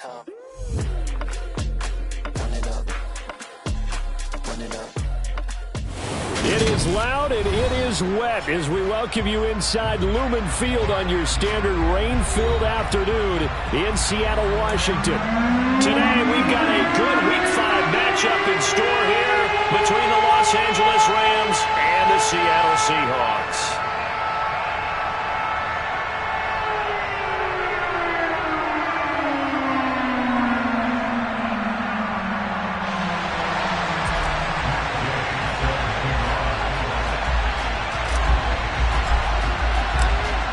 time. Run it up. Run it up. It is loud and it is wet as we welcome you inside Lumen Field on your standard rain-filled afternoon in Seattle, Washington. Today we've got a good Week 5 matchup in store here between the Los Angeles Rams and the Seattle Seahawks.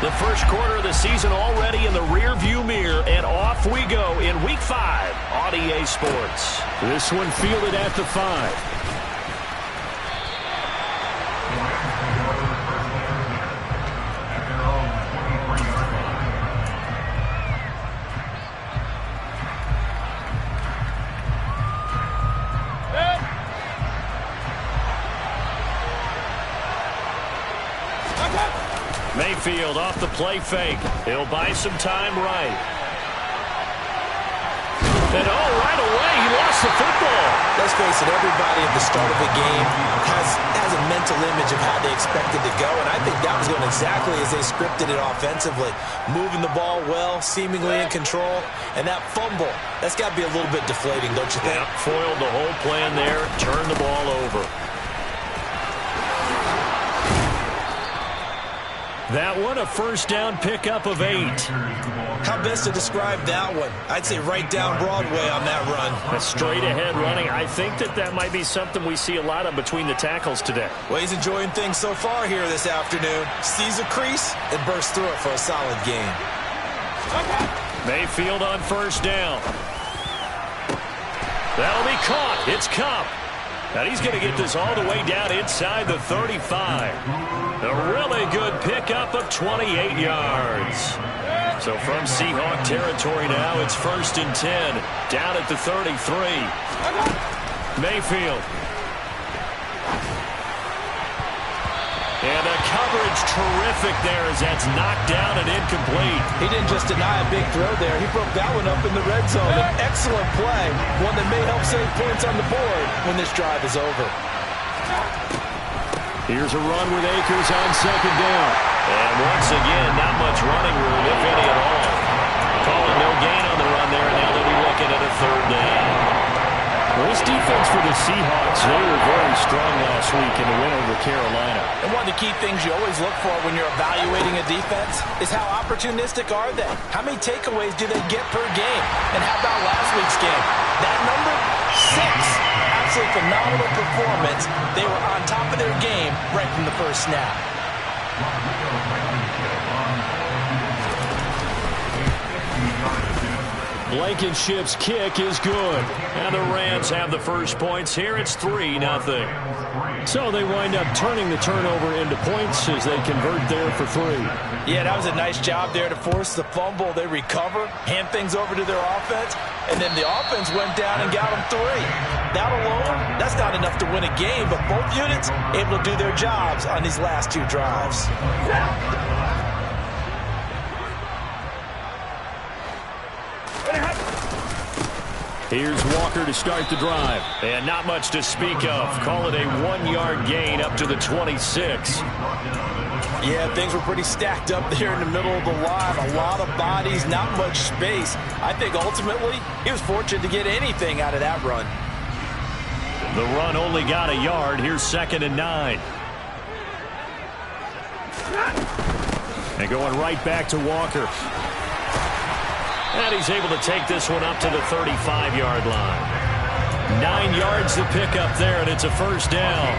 The first quarter of the season already in the rear-view mirror, and off we go in Week 5 on EA Sports. This one fielded at the 5. Mayfield off the play fake. He'll buy some time right. And right away, he lost the football. Let's face it, everybody at the start of the game has a mental image of how they expect it to go, and I think that was going exactly as they scripted it offensively. Moving the ball well, seemingly in control, and that fumble, that's got to be a little bit deflating, don't you think? Yeah, foiled the whole plan there, turned the ball over. That one, a first down pickup of 8. How best to describe that one? I'd say right down Broadway on that run. A straight ahead running. I think that might be something we see a lot of between the tackles today. Well, he's enjoying things so far here this afternoon. Sees a crease and bursts through it for a solid game. Mayfield on first down. That'll be caught. It's Cup. And he's going to get this all the way down inside the 35. A really good pickup of 28 yards. So from Seahawk territory now, it's 1st and 10. Down at the 33. Mayfield. And the coverage terrific there as that's knocked down and incomplete. He didn't just deny a big throw there. He broke that one up in the red zone. An excellent play. One that may help save points on the board when this drive is over. Here's a run with Akers on second down. And once again, not much running room, if any at all. Calling no gain on the run there, and now they'll be looking at a third down. Well, this defense for the Seahawks, they were very strong last week in the win over Carolina. And one of the key things you always look for when you're evaluating a defense is how opportunistic are they? How many takeaways do they get per game? And how about last week's game? That number, 6. Absolutely phenomenal performance. They were on top of their game right from the first snap. Blankenship's kick is good. And the Rams have the first points here. It's 3-0. So they wind up turning the turnover into points as they convert there for 3. Yeah, that was a nice job there to force the fumble. They recover, hand things over to their offense, and then the offense went down and got them 3. That alone, that's not enough to win a game, but both units able to do their jobs on these last 2 drives. Here's Walker to start the drive. And not much to speak of. Call it a 1-yard gain up to the 26. Yeah, things were pretty stacked up there in the middle of the line. A lot of bodies, not much space. I think ultimately he was fortunate to get anything out of that run. The run only got a yard. Here's 2nd and 9. And going right back to Walker. And he's able to take this one up to the 35-yard line. 9 yards to pick up there, and it's a first down.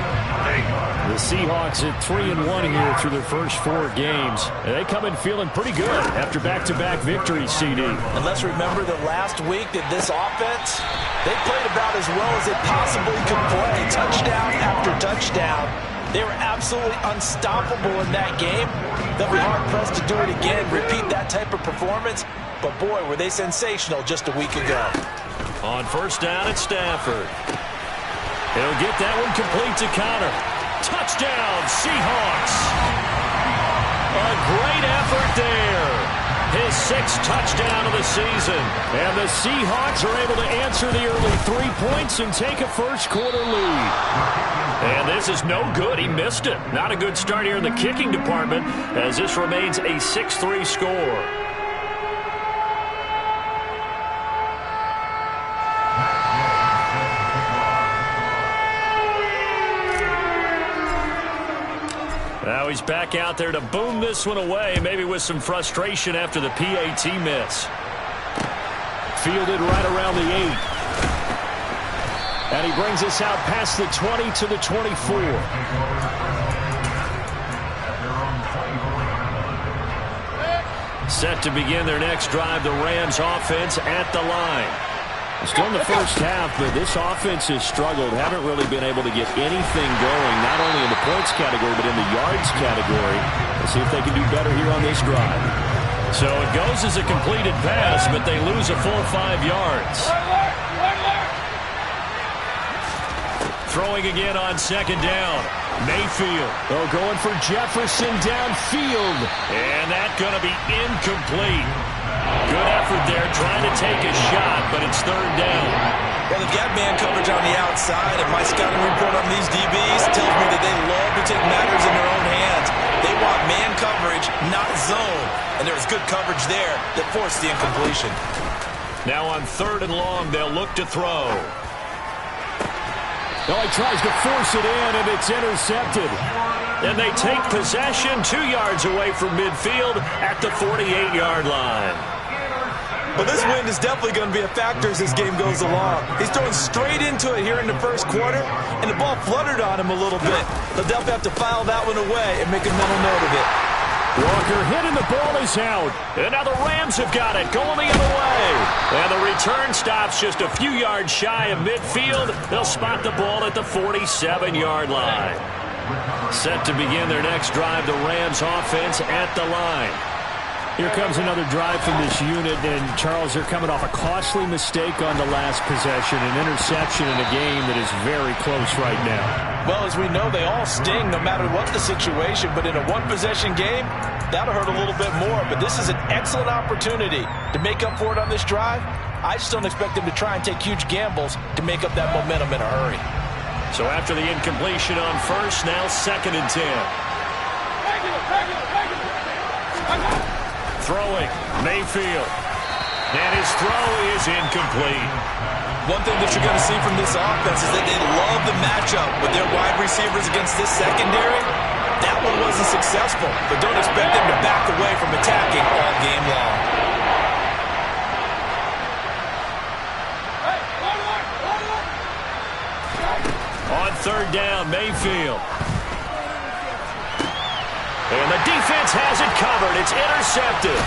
The Seahawks at 3-1 here through their first 4 games. And they come in feeling pretty good after back-to-back victories, CD. And let's remember that last week that this offense, they played about as well as they possibly could play. Touchdown after touchdown. They were absolutely unstoppable in that game. They'll be hard-pressed to do it again, repeat that type of performance. But, boy, were they sensational just a week ago. On first down at Stafford. He'll get that one complete to Connor. Touchdown, Seahawks. A great effort there. His 6th touchdown of the season. And the Seahawks are able to answer the early 3 points and take a first-quarter lead. And this is no good. He missed it. Not a good start here in the kicking department as this remains a 6-3 score. Now he's back out there to boom this one away, maybe with some frustration after the PAT miss. Fielded right around the 8. And he brings us out past the 20 to the 24. Set to begin their next drive, the Rams offense at the line. Still in the first half, but this offense has struggled. Haven't really been able to get anything going, not only in the points category, but in the yards category. Let's see if they can do better here on this drive. So it goes as a completed pass, but they lose a full 5 yards. Throwing again on 2nd down. Mayfield. Oh, going for Jefferson downfield. And that's going to be incomplete. Good effort there, trying to take a shot, but it's 3rd down. Well, they've got man coverage on the outside, and my scouting report on these DBs tells me that they love to take matters in their own hands. They want man coverage, not zone. And there was good coverage there that forced the incompletion. Now on 3rd and long, they'll look to throw. Well, he tries to force it in, and it's intercepted. And they take possession 2 yards away from midfield at the 48-yard line. But this wind is definitely going to be a factor as this game goes along. He's throwing straight into it here in the first quarter, and the ball fluttered on him a little bit. He'll definitely have to file that one away and make a mental note of it. Walker hit and the ball is out. And now the Rams have got it, going the other way. And the return stops just a few yards shy of midfield. They'll spot the ball at the 47-yard line. Set to begin their next drive, the Rams offense at the line. Here comes another drive from this unit, and Charles, they're coming off a costly mistake on the last possession, an interception in a game that is very close right now. Well, as we know, they all sting no matter what the situation, but in a one-possession game, that'll hurt a little bit more. But this is an excellent opportunity to make up for it on this drive. I just don't expect them to try and take huge gambles to make up that momentum in a hurry. So after the incompletion on 1st, now 2nd and 10. Throwing, Mayfield. And his throw is incomplete. One thing that you're going to see from this offense is that they love the matchup with their wide receivers against this secondary. That one wasn't successful, but don't expect them to back away from attacking all game long. On 3rd down, Mayfield. And the defense has it covered. It's intercepted.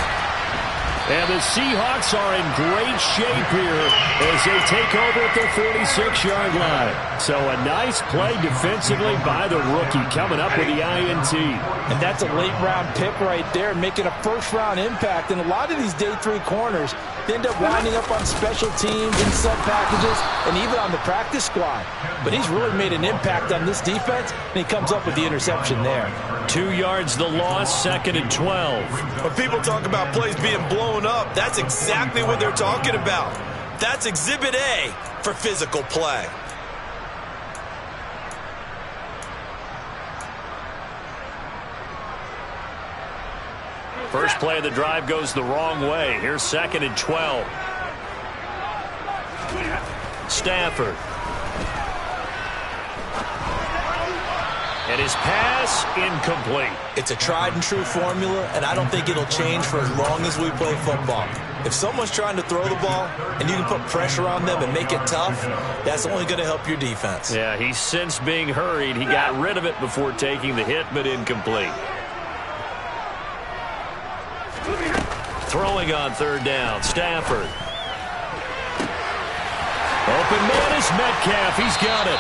And the Seahawks are in great shape here as they take over at the 46-yard line. So a nice play defensively by the rookie coming up with the INT. And that's a late-round pick right there, making a first-round impact. And a lot of these day 3 corners, they end up winding up on special teams and sub-packages and even on the practice squad. But he's really made an impact on this defense, and he comes up with the interception there. 2 yards the loss, 2nd and 12. When people talk about plays being blown up, that's exactly what they're talking about. That's Exhibit A for physical play. First play of the drive goes the wrong way. Here's 2nd and 12. Stafford. And his pass incomplete. It's a tried and true formula, and I don't think it'll change for as long as we play football. If someone's trying to throw the ball and you can put pressure on them and make it tough, that's only going to help your defense. Yeah, he's since being hurried. He got rid of it before taking the hit, but incomplete. Throwing on 3rd down, Stafford. Open man is Metcalf. He's got it.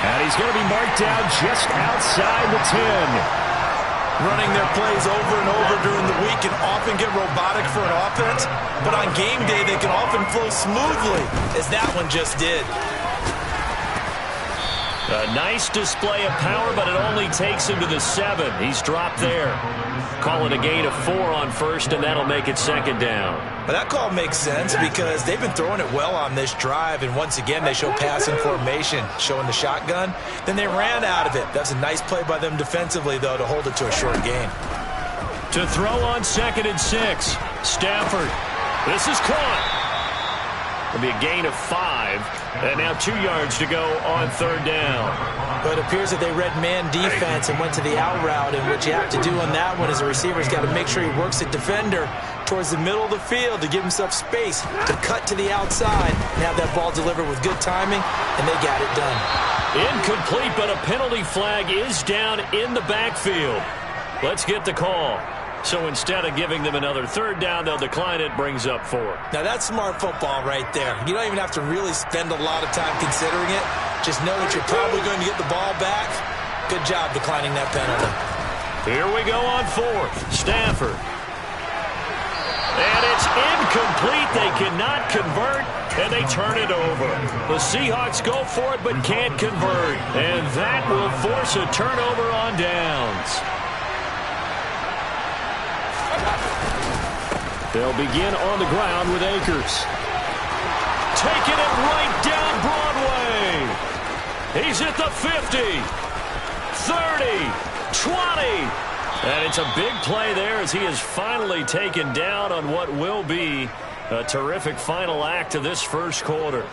And he's going to be marked down just outside the 10. Running their plays over and over during the week can often get robotic for an offense, but on game day they can often flow smoothly, as that one just did. A nice display of power, but it only takes him to the 7. He's dropped there. Call it a gain of 4 on first, and that'll make it second down. But that call makes sense because they've been throwing it well on this drive, and once again they show passing formation, showing the shotgun. Then they ran out of it. That's a nice play by them defensively, though, to hold it to a short gain. To throw on 2nd and 6. Stafford. This is caught. It'll be a gain of 5. And now 2 yards to go on 3rd down. But it appears that they read man defense and went to the out route. And what you have to do on that one is a receiver's got to make sure he works the defender towards the middle of the field to give himself space to cut to the outside and have that ball delivered with good timing, and they got it done. Incomplete, but a penalty flag is down in the backfield. Let's get the call. So instead of giving them another 3rd down, they'll decline it, brings up 4. Now that's smart football right there. You don't even have to really spend a lot of time considering it. Just know that you're probably going to get the ball back. Good job declining that penalty. Here we go on 4th. Stafford. And it's incomplete. They cannot convert, and they turn it over. The Seahawks go for it but can't convert. And that will force a turnover on downs. They'll begin on the ground with Akers. Taking it right down Broadway. He's at the 50, 30, 20. And it's a big play there as he is finally taken down on what will be a terrific final act of this first quarter.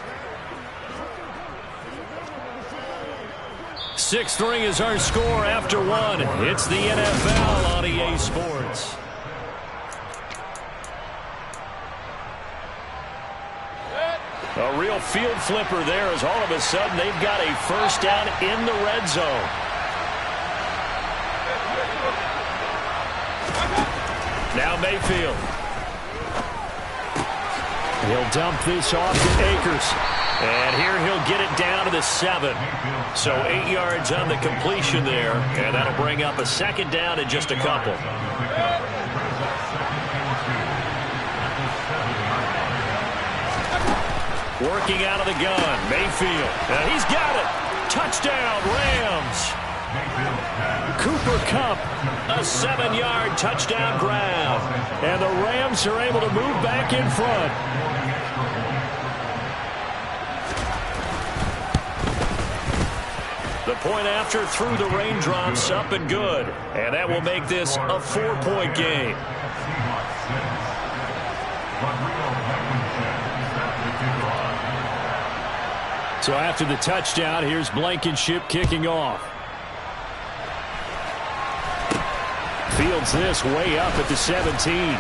6-3 is our score after 1. It's the NFL on EA Sports. A real field flipper there as all of a sudden they've got a first down in the red zone. Now Mayfield. He'll dump this off to Akers. And here he'll get it down to the 7. So 8 yards on the completion there. And that'll bring up a second down in just a couple. Working out of the gun, Mayfield. And he's got it. Touchdown, Rams. Cooper Kupp. A 7-yard touchdown grab. And the Rams are able to move back in front. The point after through the raindrops, up and good. And that will make this a 4-point game. So after the touchdown, here's Blankenship kicking off. Fields this way up at the 17.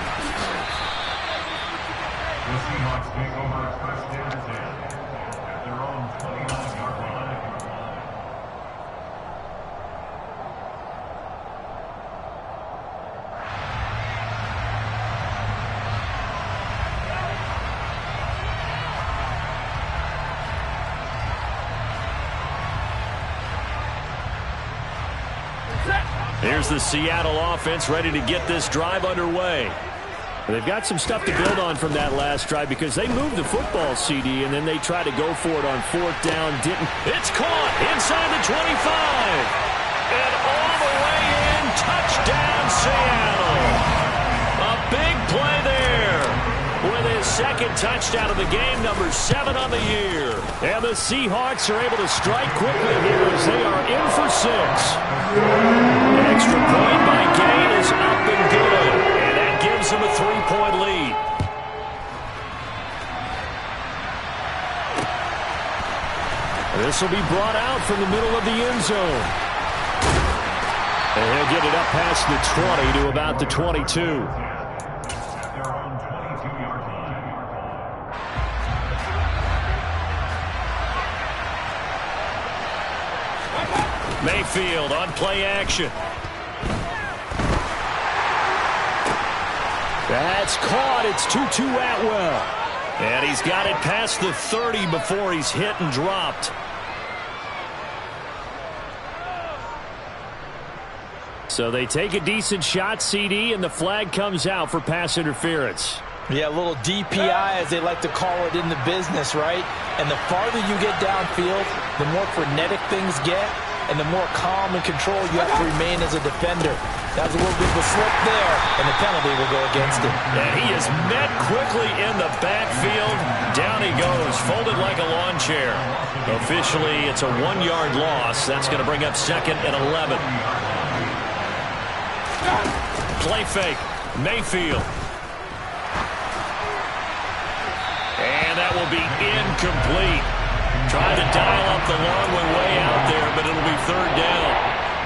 Here's the Seattle offense ready to get this drive underway. They've got some stuff to build on from that last drive because they moved the football, CD, and then they tried to go for it on 4th down. Didn't. It's caught inside the 25. And all the way in. Touchdown, Seattle. A big play there. With his second touchdown of the game, number 7 on the year. And the Seahawks are able to strike quickly here as they are in for 6. Extra point by Gain is up and good. And that gives him a 3-point lead. This will be brought out from the middle of the end zone. And he'll get it up past the 20 to about the 22. Mayfield on play action. That's caught. It's Tutu Atwell. And he's got it past the 30 before he's hit and dropped. So they take a decent shot, CD, and the flag comes out for pass interference. Yeah, a little DPI, as they like to call it in the business, right? And the farther you get downfield, the more frenetic things get, and the more calm and control you have to remain as a defender. That was a little bit of a slip there, and the penalty will go against him. And he is met quickly in the backfield. Down he goes, folded like a lawn chair. Officially, it's a 1-yard loss. That's going to bring up 2nd and 11. Play fake. Mayfield. And that will be incomplete. Trying to dial up the long one way out there, but it'll be 3rd down.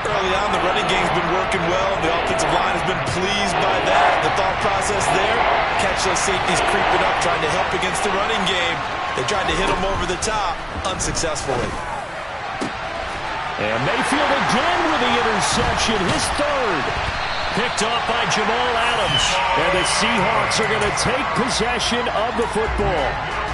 Early on, the running game's been working well. The offensive line has been pleased by that. The thought process there, catch those safeties creeping up, trying to help against the running game. They tried to hit them over the top, unsuccessfully. And Mayfield again with the interception, his 3rd. Picked off by Jamal Adams. And the Seahawks are going to take possession of the football.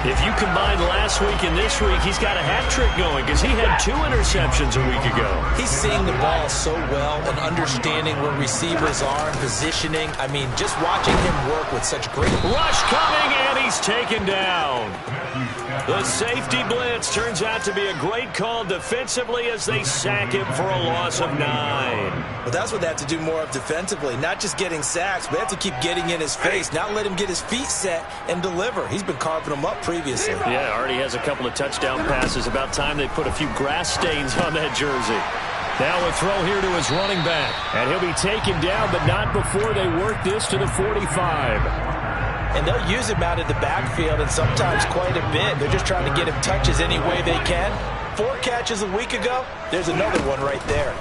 If you combine last week and this week, he's got a hat trick going because he had 2 interceptions a week ago. He's seeing the ball so well and understanding where receivers are and positioning. I mean, just watching him work with such great... Rush coming, and he's taken down. The safety blitz turns out to be a great call defensively as they sack him for a loss of 9. Well, that's what they have to do more of defensively, not just getting sacks, but they have to keep getting in his face, not let him get his feet set and deliver. He's been carving them up previously. Yeah, already has a couple of touchdown passes. About time they put a few grass stains on that jersey. Now a throw here to his running back. And he'll be taken down, but not before they work this to the 45. And they'll use him out of the backfield, and sometimes quite a bit. They're just trying to get him touches any way they can. 4 catches a week ago. There's another one right there.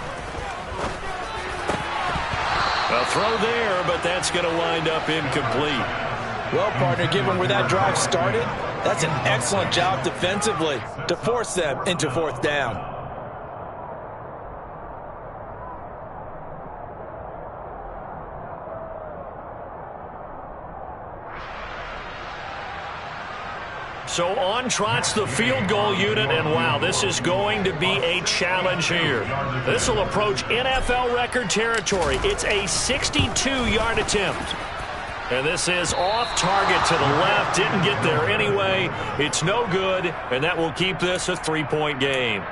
A throw there, but that's going to wind up incomplete. Well, partner, given where that drive started, that's an excellent job defensively to force them into 4th down. So on trots the field goal unit, and wow, this is going to be a challenge here. This will approach NFL record territory. It's a 62-yard attempt. And this is off target to the left. Didn't get there anyway. It's no good, and that will keep this a 3-point game.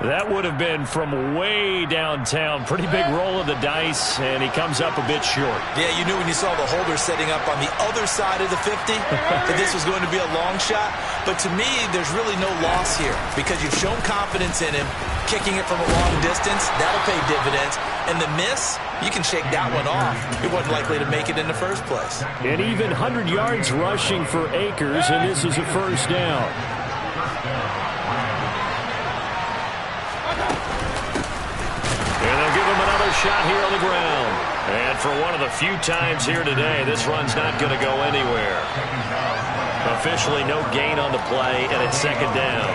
That would have been from way downtown. Pretty big roll of the dice, and he comes up a bit short. Yeah, you knew when you saw the holder setting up on the other side of the 50 that this was going to be a long shot. But to me, there's really no loss here because you've shown confidence in him. Kicking it from a long distance, that'll pay dividends. And the miss, you can shake that one off. He wasn't likely to make it in the first place. And even 100 yards rushing for Akers, and this is a 1st down. Shot here on the ground. And for one of the few times here today, this run's not going to go anywhere. Officially no gain on the play, and it's 2nd down.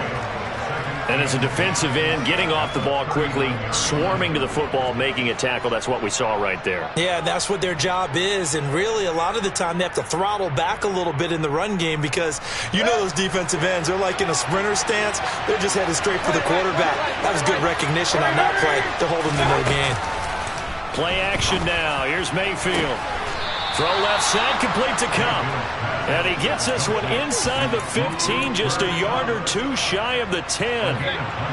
And as a defensive end, getting off the ball quickly, swarming to the football, making a tackle, that's what we saw right there. Yeah, that's what their job is, and really a lot of the time they have to throttle back a little bit in the run game because you know those defensive ends, they're like in a sprinter stance. They're just headed straight for the quarterback. That was good recognition on that play to hold them to no gain. Play action now. Here's Mayfield. Throw left side, complete to Cup. And he gets this one inside the 15, just a yard or 2 shy of the 10.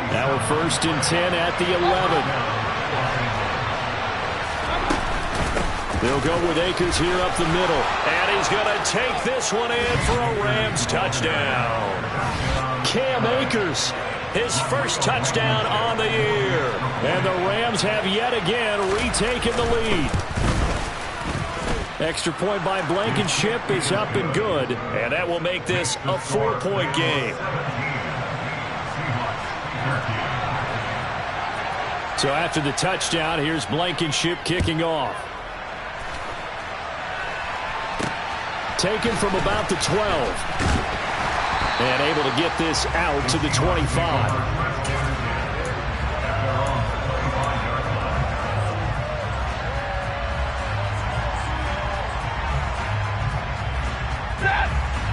Now a 1st and 10 at the 11. They'll go with Akers here up the middle. And he's going to take this one in for a Rams touchdown. Cam Akers, his first touchdown on the year. And the Rams have yet again retaken the lead. Extra point by Blankenship is up and good. And that will make this a 4-point game. So after the touchdown, here's Blankenship kicking off. Taken from about the 12. And able to get this out to the 25.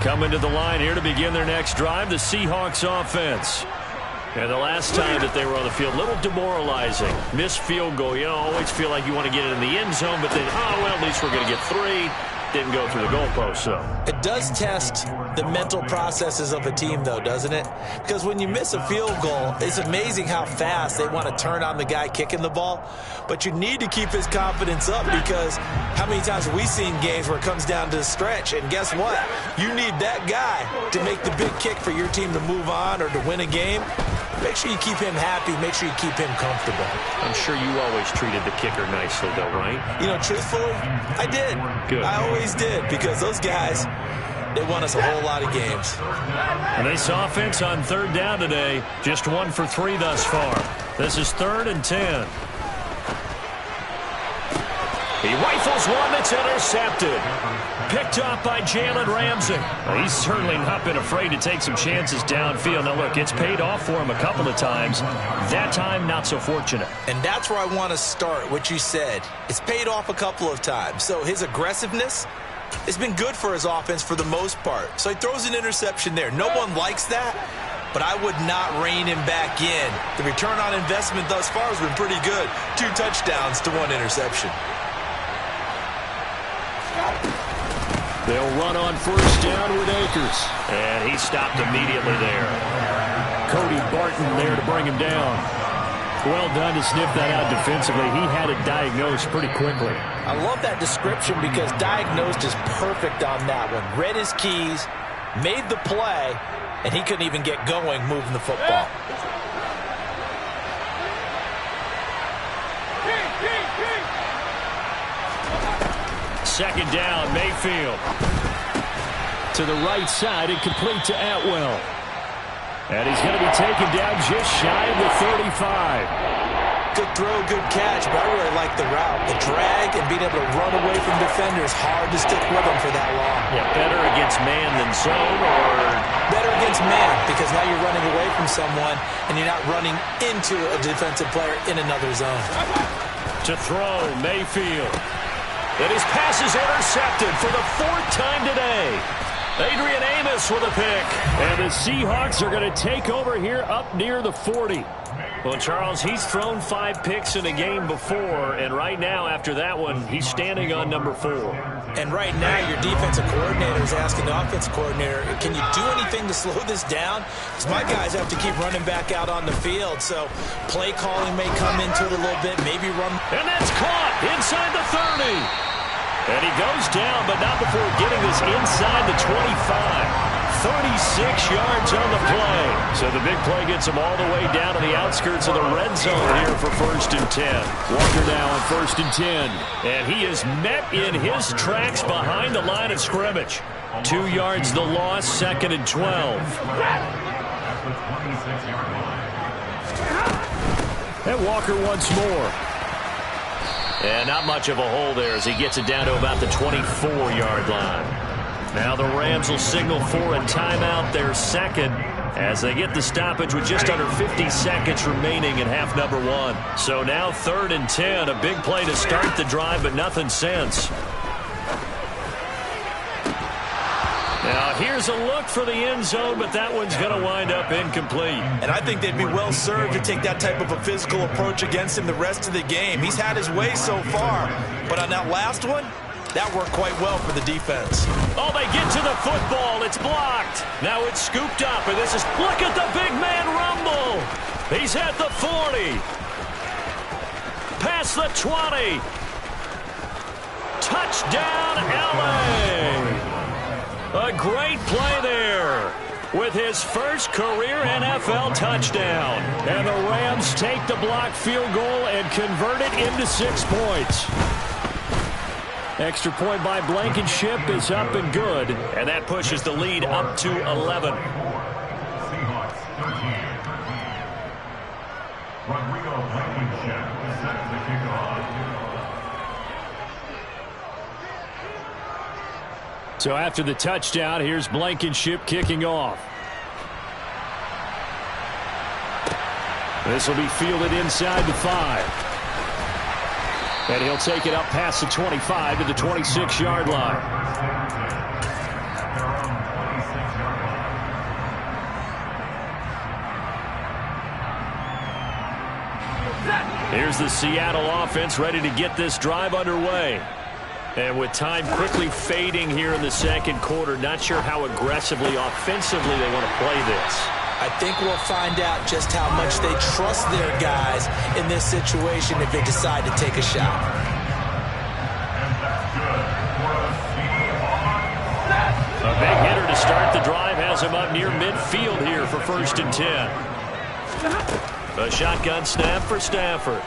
Coming to the line here to begin their next drive, the Seahawks offense. And the last time that they were on the field, a little demoralizing. Missed field goal. You know, always feel like you want to get it in the end zone, but then, oh, well, at least we're going to get 3. didn't go through the goalpost, so. It does test the mental processes of a team, though, doesn't it? Because when you miss a field goal, it's amazing how fast they want to turn on the guy kicking the ball. But you need to keep his confidence up, because how many times have we seen games where it comes down to the stretch? And guess what? You need that guy to make the big kick for your team to move on or to win a game. Make sure you keep him happy. Make sure you keep him comfortable. I'm sure you always treated the kicker nicely, though, right? You know, truthfully, I did. Good. I always did, because those guys, they won us a whole lot of games. And this offense on third down today, just 1 for 3 thus far. This is 3rd and 10. He rifles one that's intercepted. Picked off by Jalen Ramsey. Well, he's certainly not been afraid to take some chances downfield. Now, look, it's paid off for him a couple of times. That time, not so fortunate. And that's where I want to start, what you said. It's paid off a couple of times. So his aggressiveness has been good for his offense for the most part. So he throws an interception there. No one likes that, but I would not rein him back in. The return on investment thus far has been pretty good. 2 touchdowns to 1 interception. They'll run on first down with Akers. And he stopped immediately there. Cody Barton there to bring him down. Well done to sniff that out defensively. He had it diagnosed pretty quickly. I love that description, because diagnosed is perfect on that one. Read his keys, made the play, and he couldn't even get going moving the football. Second down, Mayfield. To the right side and complete to Atwell. And he's going to be taken down just shy of the 35. Good throw, good catch, but I really like the route. The drag and being able to run away from defenders, hard to stick with them for that long. Yeah, better against man than zone, or? Better against man, because now you're running away from someone and you're not running into a defensive player in another zone. To throw, Mayfield. And his pass is intercepted for the 4th time today. Adrian Amos with a pick. And the Seahawks are going to take over here up near the 40. Well, Charles, he's thrown 5 picks in a game before, and right now, after that one, he's standing on number 4. And right now, your defensive coordinator is asking the offensive coordinator, can you do anything to slow this down? Because my guys have to keep running back out on the field, so play calling may come into it a little bit, maybe run. And that's caught inside the 30. And he goes down, but not before getting this inside the 25. 36 yards on the play. So the big play gets him all the way down to the outskirts of the red zone here for 1st and 10. Walker now on 1st and 10. And he is met in his tracks behind the line of scrimmage. 2 yards the loss, 2nd and 12. And Walker once more. And not much of a hole there as he gets it down to about the 24-yard line. Now the Rams will signal for a timeout, their 2nd, as they get the stoppage with just under 50 seconds remaining in half number 1. So now 3rd and 10, a big play to start the drive, but nothing since. Now here's a look for the end zone, but that one's going to wind up incomplete. And I think they'd be well served to take that type of a physical approach against him the rest of the game. He's had his way so far, but on that last one, that worked quite well for the defense. Oh, they get to the football. It's blocked. Now it's scooped up, and this is, look at the big man rumble. He's at the 40. Past the 20. Touchdown, L.A. A great play there with his first career NFL touchdown. And the Rams take the blocked field goal and convert it into 6 points. Extra point by Blankenship is up and good. And that pushes the lead up to 11. So after the touchdown, here's Blankenship kicking off. This will be fielded inside the 5. And he'll take it up past the 25 to the 26-yard line. Here's the Seattle offense ready to get this drive underway. And with time quickly fading here in the second quarter, not sure how aggressively, offensively they want to play this. I think we'll find out just how much they trust their guys in this situation if they decide to take a shot. A big hitter to start the drive has him up near midfield here for 1st and 10. A shotgun snap for Stafford.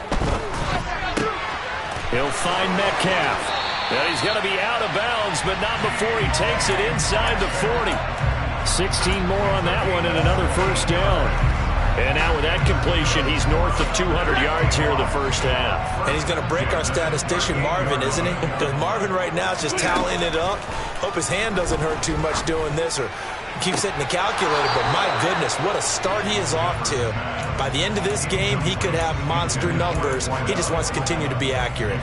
He'll find Metcalf. And he's going to be out of bounds, but not before he takes it inside the 40. 16 more on that one and another 1st down. And now with that completion, he's north of 200 yards here in the first half. And he's going to break our statistician Marvin, isn't he? Because Marvin right now is just tallying it up. Hope his hand doesn't hurt too much doing this or keeps hitting the calculator. But my goodness, what a start he is off to. By the end of this game, he could have monster numbers. He just wants to continue to be accurate.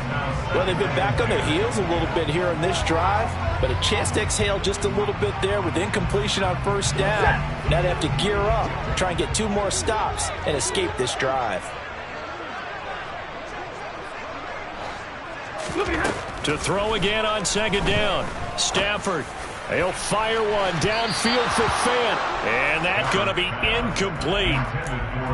Well, they've been back on their heels a little bit here in this drive, but a chance to exhale just a little bit there with incompletion on 1st down. Now they have to gear up, try and get 2 more stops, and escape this drive. To throw again on 2nd down. Stafford. He'll fire one downfield for Fant. And that's going to be incomplete.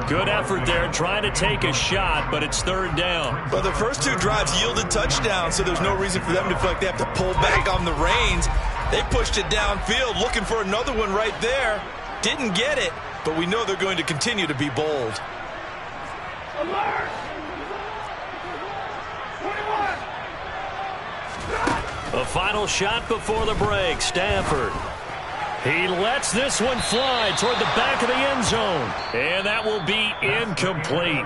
Good effort there trying to take a shot, but it's 3rd down. Well, the first 2 drives yielded touchdowns, so there's no reason for them to feel like they have to pull back on the reins. They pushed it downfield, looking for another one right there. Didn't get it, but we know they're going to continue to be bold. Alert! 21! A final shot before the break. Stafford. He lets this one fly toward the back of the end zone. And that will be incomplete.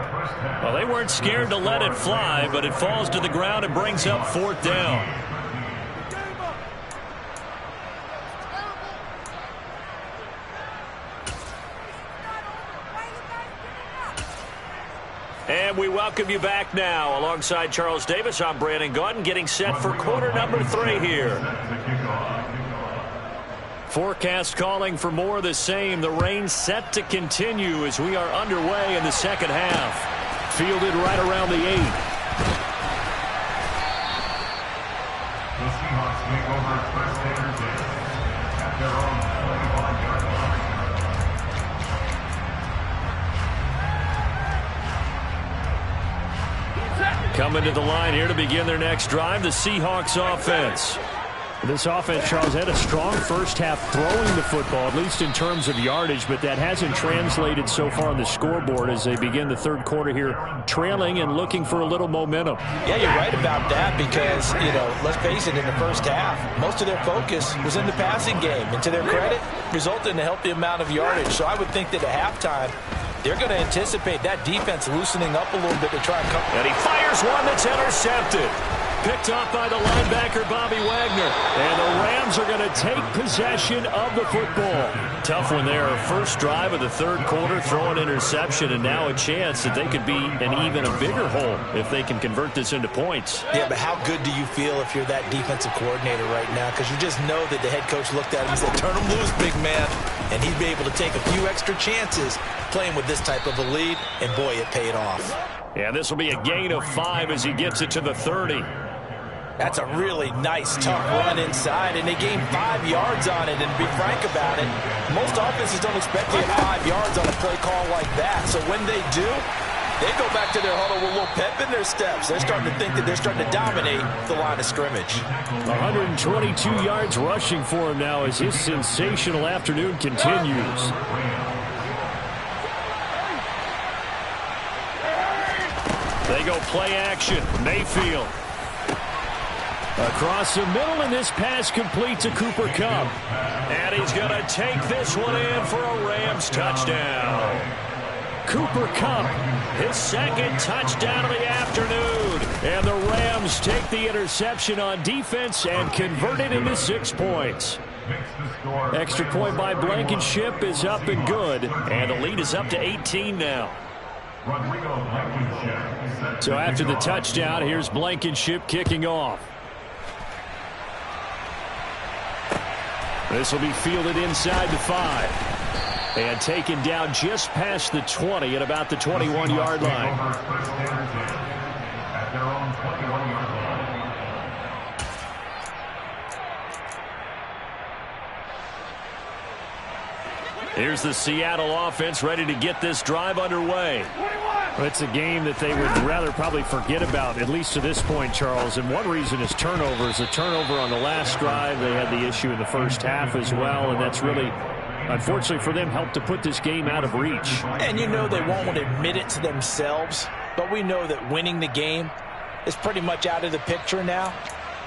Well, they weren't scared to let it fly, but it falls to the ground and brings up 4th down. And we welcome you back now. Alongside Charles Davis, I'm Brandon Gaudin, getting set for quarter number 3 here. Forecast calling for more of the same. The rain set to continue as we are underway in the second half. Fielded right around the 8. The Seahawks take over first Thursday at their own 21-yard line. Coming to the line here to begin their next drive, the Seahawks offense. This offense, Charles, had a strong first half throwing the football, at least in terms of yardage, but that hasn't translated so far on the scoreboard as they begin the 3rd quarter here, trailing and looking for a little momentum. Yeah, you're right about that because, let's face it, in the first half, most of their focus was in the passing game. And to their credit, resulted in a healthy amount of yardage. So I would think that at halftime, they're going to anticipate that defense loosening up a little bit to try and come. And he fires one that's intercepted. Picked off by the linebacker, Bobby Wagner. And the Rams are going to take possession of the football. Tough one there. First drive of the 3rd quarter, throw an interception, and now a chance that they could be an even a bigger hole if they can convert this into points. Yeah, but how good do you feel if you're that defensive coordinator right now? Because you just know that the head coach looked at him and said, turn him loose, big man. And he'd be able to take a few extra chances playing with this type of a lead, and boy, it paid off. Yeah, this will be a gain of 5 as he gets it to the 30. That's a really nice, tough run inside, and they gained 5 yards on it. And to be frank about it, most offenses don't expect to get 5 yards on a play call like that. So when they do, they go back to their huddle with a little pep in their steps. They're starting to think that they're starting to dominate the line of scrimmage. 122 yards rushing for him now as his sensational afternoon continues. They go play action. Mayfield. Across the middle, and this pass complete to Cooper Kupp. And he's going to take this one in for a Rams touchdown. Cooper Kupp, his 2nd touchdown of the afternoon. And the Rams take the interception on defense and convert it into 6 points. Extra point by Blankenship is up and good. And the lead is up to 18 now. So after the touchdown, here's Blankenship kicking off. This will be fielded inside the 5. And taken down just past the 20 at about the 21-yard line. Here's the Seattle offense ready to get this drive underway. Well, it's a game that they would rather probably forget about, at least to this point, Charles. And one reason is turnovers. A turnover on the last drive. They had the issue in the first half as well, and that's really, unfortunately for them, helped to put this game out of reach. And you know they won't admit it to themselves, but we know that winning the game is pretty much out of the picture now.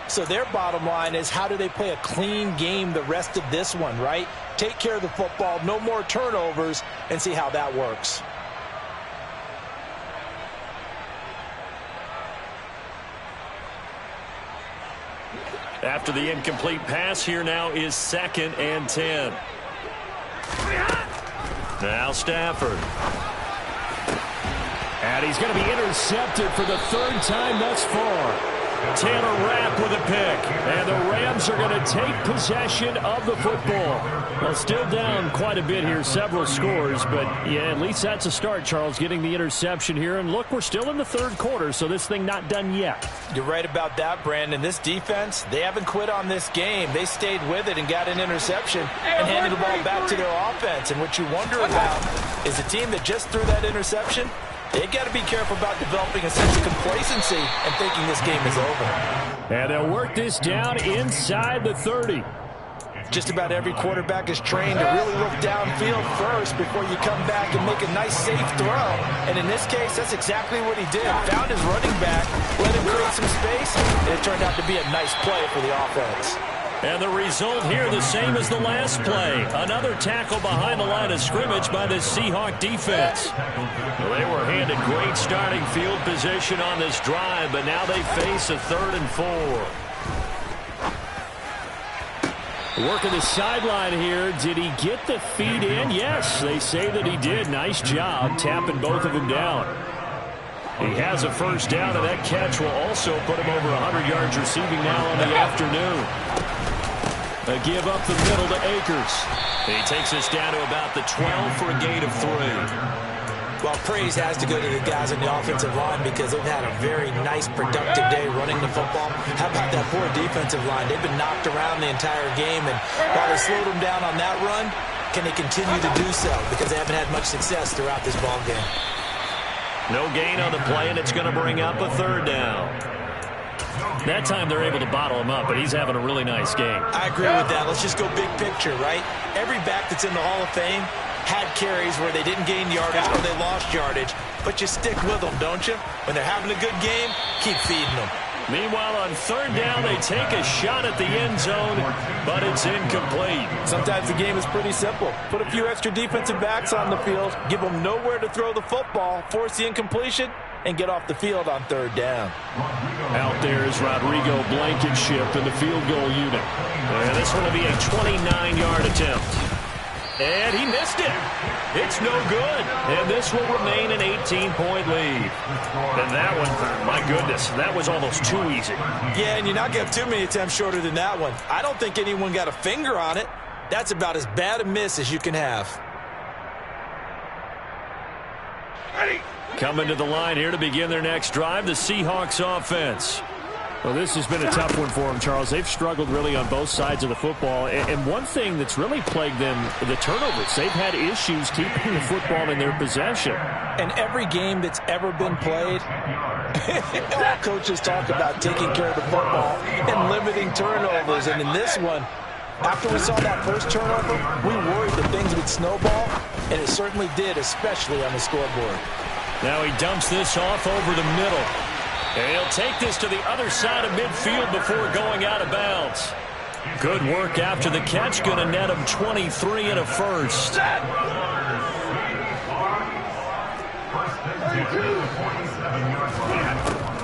So their bottom line is, how do they play a clean game the rest of this one, right? Take care of the football, no more turnovers, and see how that works. After the incomplete pass, here now is 2nd and 10. Now Stafford. And he's going to be intercepted for the 3rd time thus far. Taylor Rapp with a pick. And the Rams are going to take possession of the football. Well, still down quite a bit here, several scores, but yeah, at least that's a start, Charles, getting the interception here. And look, we're still in the 3rd quarter, so this thing not done yet. You're right about that, Brandon. This defense, they haven't quit on this game. They stayed with it and got an interception and handed the ball back to their offense. And what you wonder about is a team that just threw that interception, they got to be careful about developing a sense of complacency and thinking this game is over. And they'll work this down inside the 30. Just about every quarterback is trained to really look downfield first before you come back and make a nice, safe throw. And in this case, that's exactly what he did. Found his running back, let him create some space, and it turned out to be a nice play for the offense. And the result here the same as the last play. Another tackle behind the line of scrimmage by the Seahawk defense. Well, they were handed great starting field position on this drive, but now they face a 3rd and 4. Working the sideline here. Did he get the feet in? Yes, they say that he did. Nice job tapping both of them down. He has a 1st down, and that catch will also put him over 100 yards receiving now on the afternoon. A give up the middle to Akers. He takes us down to about the 12 for a gain of 3. Well, praise has to go to the guys on the offensive line because they've had a very nice, productive day running the football. How about that poor defensive line? They've been knocked around the entire game, and while they slowed them down on that run, can they continue to do so? Because they haven't had much success throughout this ball game. No gain on the play, and it's going to bring up a 3rd down. That time they're able to bottle him up, but he's having a really nice game. I agree with that. Let's just go big picture, right? Every back that's in the Hall of Fame had carries where they didn't gain yardage or they lost yardage, but you stick with them, don't you? When they're having a good game, keep feeding them. Meanwhile, on 3rd down, they take a shot at the end zone, but it's incomplete. Sometimes the game is pretty simple. Put a few extra defensive backs on the field, give them nowhere to throw the football, force the incompletion, and get off the field on 3rd down. Out there is Rodrigo Blankenship in the field goal unit. And this one will be a 29-yard attempt. And he missed it. It's no good. And this will remain an 18-point lead. And that one, my goodness, that was almost too easy. Yeah, and you're not going to have too many attempts shorter than that one. I don't think anyone got a finger on it. That's about as bad a miss as you can have. Coming to the line here to begin their next drive, the Seahawks offense. Well, this has been a tough one for them, Charles. They've struggled really on both sides of the football. And one thing that's really plagued them, the turnovers. They've had issues keeping the football in their possession. And every game that's ever been played, all coaches talk about taking care of the football and limiting turnovers. And in this one, after we saw that first turnover, we worried that things would snowball, and it certainly did, especially on the scoreboard. Now he dumps this off over the middle. And he'll take this to the other side of midfield before going out of bounds. Good work after the catch. Going to net him 23 and a 1st.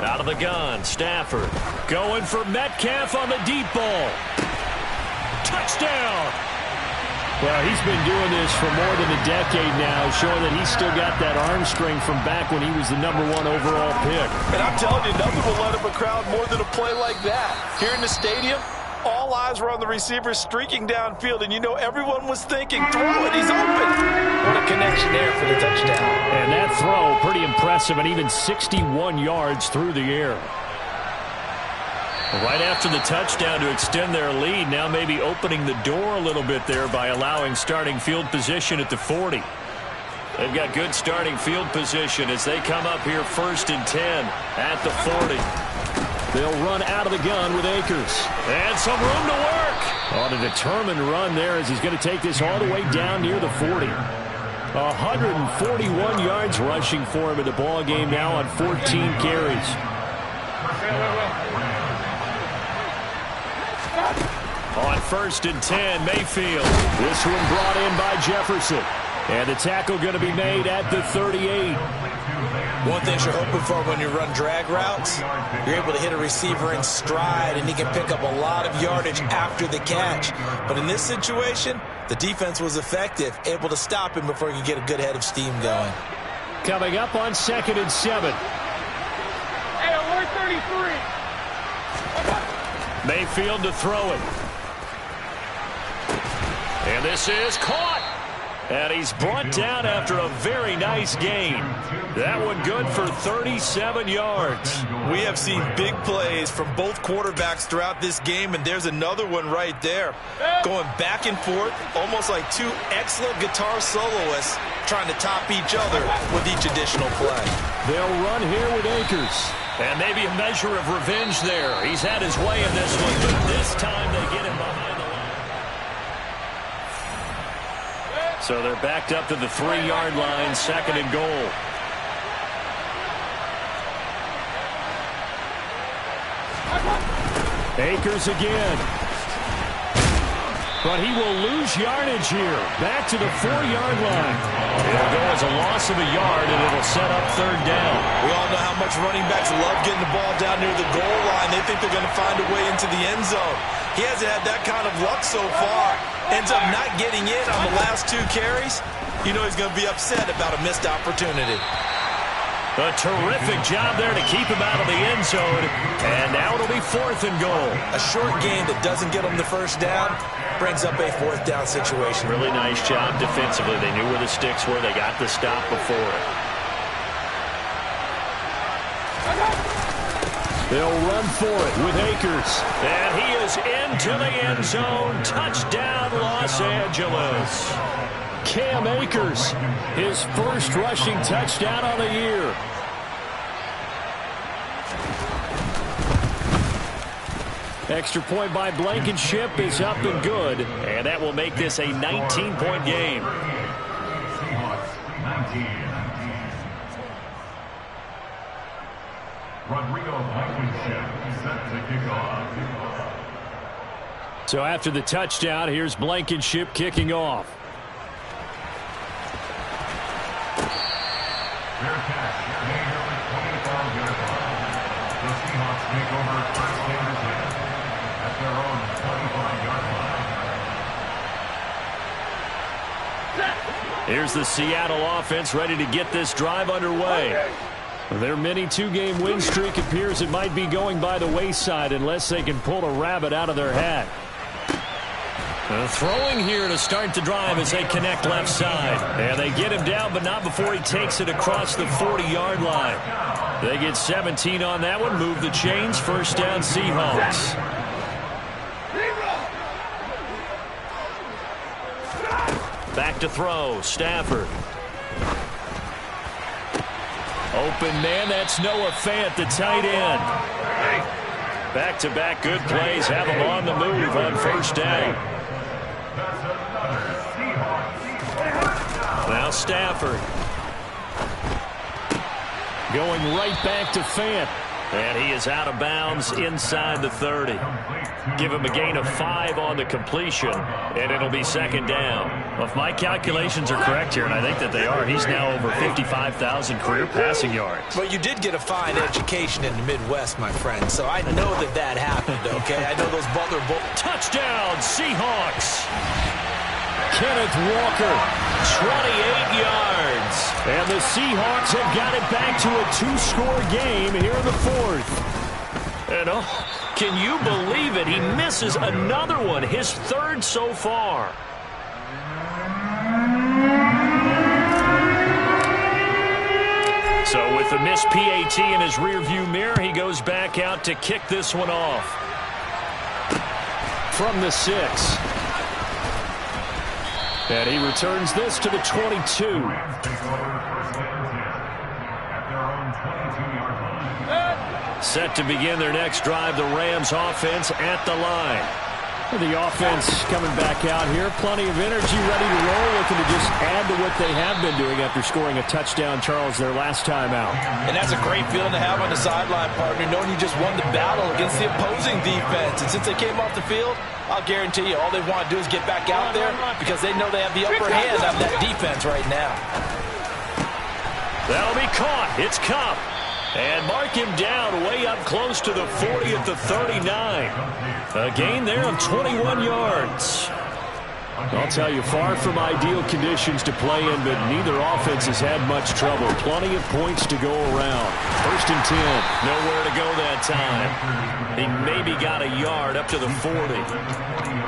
Out of the gun, Stafford. Going for Metcalf on the deep ball. Touchdown! Well, he's been doing this for more than a decade now, showing that he's still got that arm strength from back when he was the #1 overall pick. And I'm telling you, nothing will let up a crowd more than a play like that. Here in the stadium, all eyes were on the receiver streaking downfield, and you know everyone was thinking, throw it, he's open. What a connection there for the touchdown. And that throw, pretty impressive, and even 61 yards through the air. Right after the touchdown to extend their lead, now maybe opening the door a little bit there by allowing starting field position at the 40. They've got good starting field position as they come up here 1st and 10 at the 40. They'll run out of the gun with Akers. And some room to work. On a determined run there as he's going to take this all the way down near the 40. 141 yards rushing for him in the ball game now on 14 carries. On 1st and 10, Mayfield. This one brought in by Jefferson. And the tackle going to be made at the 38. One thing you're hoping for when you run drag routes, you're able to hit a receiver in stride, and he can pick up a lot of yardage after the catch. But in this situation, the defense was effective, able to stop him before he could get a good head of steam going. Coming up on 2nd and 7. Hey, alert 33. Mayfield to throw it. And this is caught. And he's brought down after a very nice gain. That one good for 37 yards. We have seen big plays from both quarterbacks throughout this game, and there's another one right there. Going back and forth, almost like two excellent guitar soloists trying to top each other with each additional play. They'll run here with Akers. And maybe a measure of revenge there. He's had his way in this one, but this time they get him behind the line. So they're backed up to the 3-yard line, 2nd and goal. Akers again. But he will lose yardage here. Back to the 4-yard line. It'll go as a loss of a yard, and it'll set up 3rd down. We all know how much running backs love getting the ball down near the goal line. They think they're going to find a way into the end zone. He hasn't had that kind of luck so far. Ends up not getting in on the last 2 carries. You know he's going to be upset about a missed opportunity. A terrific job there to keep him out of the end zone. And now it'll be 4th and goal. A short game that doesn't get them the 1st down brings up a 4th down situation. Really nice job defensively. They knew where the sticks were. They got the stop before it. They'll run for it with Akers. And he is into the end zone. Touchdown, Los Angeles. Cam Akers, his first rushing touchdown on the year. Extra point by Blankenship is up and good. And that will make this a 19-point game. Seahawks 19. Rodrigo Blankenship set to kick off. So after the touchdown, here's Blankenship kicking off. Fair catch, made over 25 yards. The Seahawks take over 1st and 10 at their own 25-yard line. Here's the Seattle offense ready to get this drive underway. Their mini 2-game win streak appears it might be going by the wayside unless they can pull a rabbit out of their hat. Throwing here to start the drive as they connect left side. And they get him down, but not before he takes it across the 40-yard line. They get 17 on that one, move the chains, 1st down Seahawks. Back to throw, Stafford. Open man, that's Noah Fant, the tight end. Back-to-back good plays have him on the move on 1st down. Now Stafford. Going right back to Fant. And he is out of bounds inside the 30. Give him a gain of 5 on the completion, and it'll be 2nd down. Well, if my calculations are correct here, and I think that they are, he's now over 55,000 career passing yards. But you did get a fine education in the Midwest, my friend, so I know that happened, okay? I know those Butler Bulls. Touchdown, Seahawks! Kenneth Walker, 28 yards. and the Seahawks have got it back to a 2-score game here in the 4th. And can you believe it? He misses another one, his 3rd so far. So with a missed PAT in his rearview mirror, he goes back out to kick this one off. From the 6. And he returns this to the 22. Set to begin their next drive, the Rams offense at the line. The offense coming back out here. Plenty of energy, ready to roll, looking to just add to what they have been doing after scoring a touchdown, Charles, their last time out. And that's a great feeling to have on the sideline, partner, knowing you just won the battle against the opposing defense. And since they came off the field, I'll guarantee you all they want to do is get back out there because they know they have the upper hand on that defense right now. That'll be caught. It's Cup. And mark him down way up close to the 40 at the 39. A gain there of 21 yards. I'll tell you, far from ideal conditions to play in, but neither offense has had much trouble. Plenty of points to go around. 1st and 10. Nowhere to go that time. He maybe got a yard up to the 40.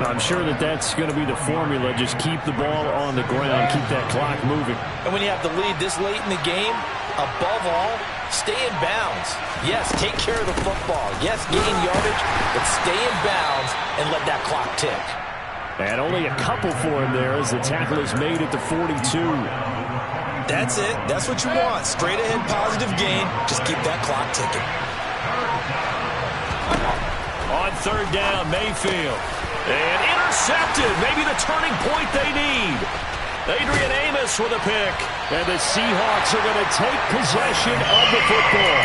I'm sure that's going to be the formula. Just keep the ball on the ground. Keep that clock moving. And when you have the lead this late in the game, above all, stay in bounds. Yes, take care of the football. Yes, gain yardage, but stay in bounds and let that clock tick. And only a couple for him there as the tackle is made at the 42. That's it. That's what you want. Straight ahead positive gain. Just keep that clock ticking. On 3rd down, Mayfield. And intercepted. Maybe the turning point they need. Adrian Amos with a pick. And the Seahawks are going to take possession of the football.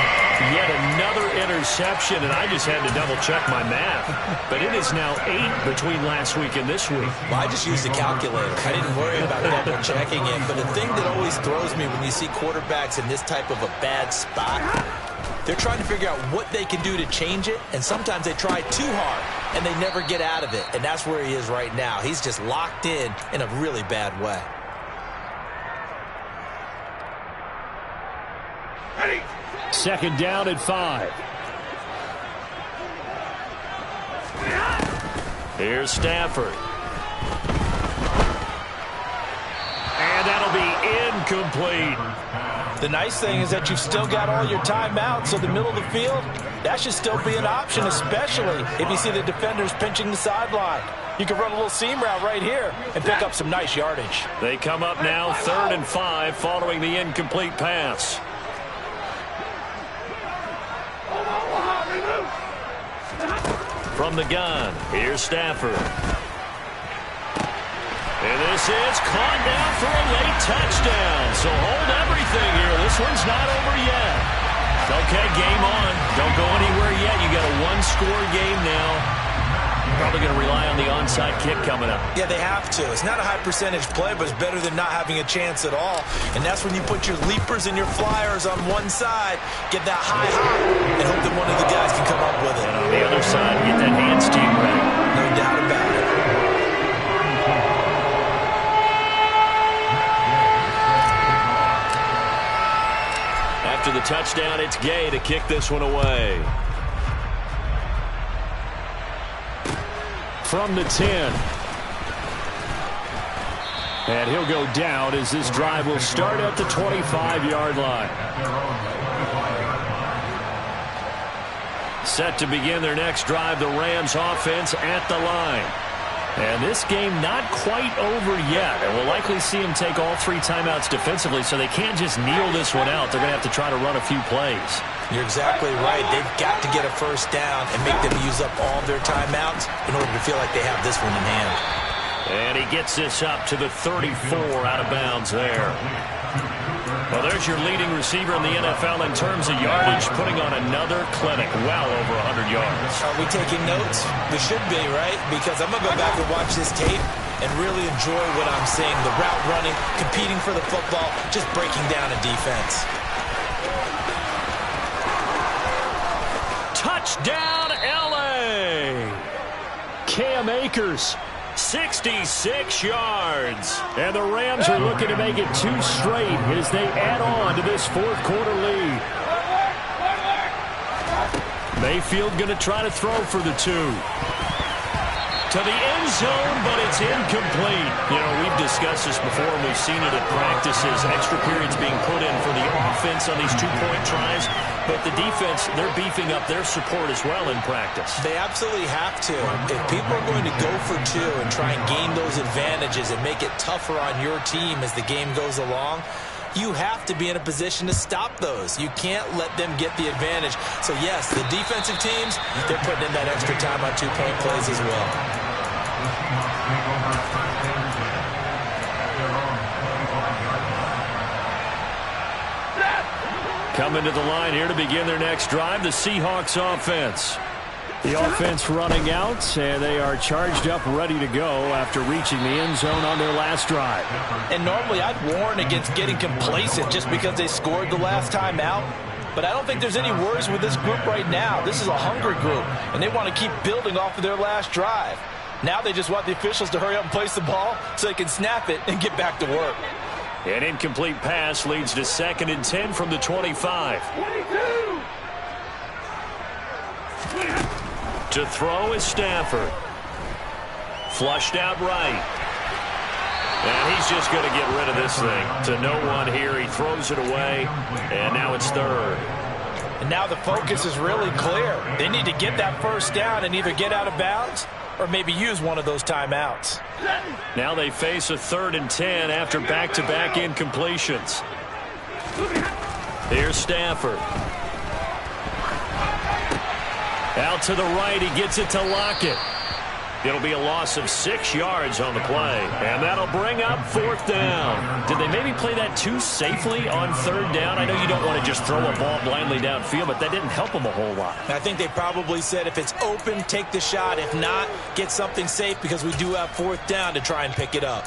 Yet another interception, and I just had to double-check my math. But it is now 8 between last week and this week. Well, I just used a calculator. I didn't worry about double-checking it. But the thing that always throws me when you see quarterbacks in this type of a bad spot, they're trying to figure out what they can do to change it, and sometimes they try too hard, and they never get out of it. And that's where he is right now. He's just locked in a really bad way. Ready. 2nd down at 5. Here's Stafford. And that'll be incomplete. The nice thing is that you've still got all your timeouts, so the middle of the field, that should still be an option, especially if you see the defenders pinching the sideline. You can run a little seam route right here and pick up some nice yardage. They come up now 3rd and 5 following the incomplete pass. From the gun, here's Stafford. And this is caught down for a late touchdown. So hold everything here. This one's not over yet. Okay, game on. Don't go anywhere yet. You got a one-score game now. Probably going to rely on the onside kick coming up. Yeah, they have to. It's not a high percentage play, but it's better than not having a chance at all. And that's when you put your leapers and your flyers on one side, get that high hop, and hope that one of the guys can come up with it. And on the other side, get that hands team ready. No doubt about it. After the touchdown, it's Gay to kick this one away. From the 10. And he'll go down as this drive will start at the 25-yard line. Set to begin their next drive, the Rams offense at the line. And this game not quite over yet. And we'll likely see them take all 3 timeouts defensively, so they can't just kneel this one out. They're going to have to try to run a few plays. You're exactly right. They've got to get a first down and make them use up all their timeouts in order to feel like they have this one in hand. And he gets this up to the 34 out of bounds there. Well, there's your leading receiver in the NFL in terms of yardage, putting on another clinic, well over 100 yards. Are we taking notes? We should be, right? Because I'm going to go back and watch this tape and really enjoy what I'm seeing. The route running, competing for the football, just breaking down a defense. Touchdown, L.A. Cam Akers. 66 yards. And the Rams are looking to make it 2 straight as they add on to this 4th quarter lead. Mayfield going to try to throw for the 2. To the end zone, but it's incomplete. You know, we've discussed this before, and we've seen it at practices. Extra periods being put in for the offense on these two-point tries. But the defense, they're beefing up their support as well in practice. They absolutely have to. If people are going to go for two and try and gain those advantages and make it tougher on your team as the game goes along, you have to be in a position to stop those. You can't let them get the advantage. So, yes, the defensive teams, they're putting in that extra time on two-point plays as well. Coming to the line here to begin their next drive, the Seahawks offense. The offense running out, and they are charged up, ready to go after reaching the end zone on their last drive. And normally I'd warn against getting complacent just because they scored the last time out. But I don't think there's any worries with this group right now. This is a hungry group, and they want to keep building off of their last drive. Now they just want the officials to hurry up and place the ball so they can snap it and get back to work. An incomplete pass leads to 2nd and 10 from the 25. 22! To throw is Stafford. Flushed out right. And he's just going to get rid of this thing. To no one here. He throws it away. And now it's 3rd. And now the focus is really clear. They need to get that first down and either get out of bounds or maybe use one of those timeouts. Now they face a 3rd and 10 after back-to-back incompletions. Here's Stafford. Out to the right, he gets it to Lockett. It'll be a loss of 6 yards on the play, and that'll bring up 4th down. Did they maybe play that too safely on 3rd down? I know you don't want to just throw a ball blindly downfield, but that didn't help them a whole lot. I think they probably said if it's open, take the shot. If not, get something safe because we do have 4th down to try and pick it up.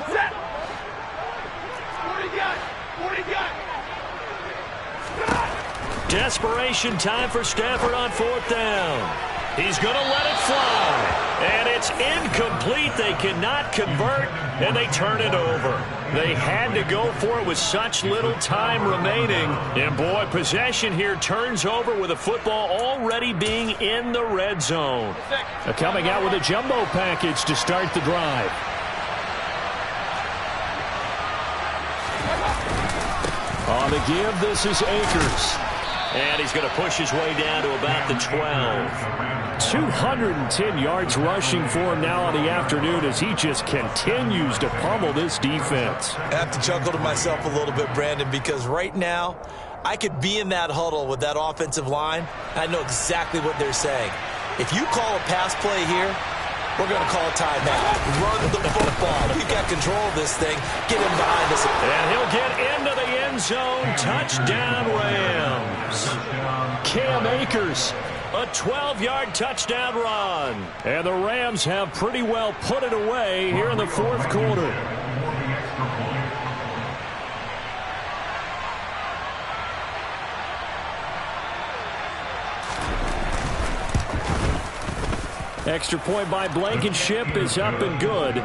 Set! 40 gun! 40 gun! Desperation time for Stafford on 4th down. He's going to let it fly. And it's incomplete. They cannot convert, and they turn it over. They had to go for it with such little time remaining. And, boy, possession here turns over with the football already being in the red zone. Coming out with a jumbo package to start the drive. On the give, this is Akers. And he's going to push his way down to about the 12. 210 yards rushing for him now on the afternoon as he just continues to pummel this defense. I have to chuckle to myself a little bit, Brandon, because right now I could be in that huddle with that offensive line. I know exactly what they're saying. If you call a pass play here, we're going to call a timeout. Run the football. We've got control of this thing. Get him behind us. And he'll get into the end zone. Touchdown, Rams. Cam Akers. A 12-yard touchdown run. And the Rams have pretty well put it away here in the 4th quarter. Extra point by Blankenship is up and good.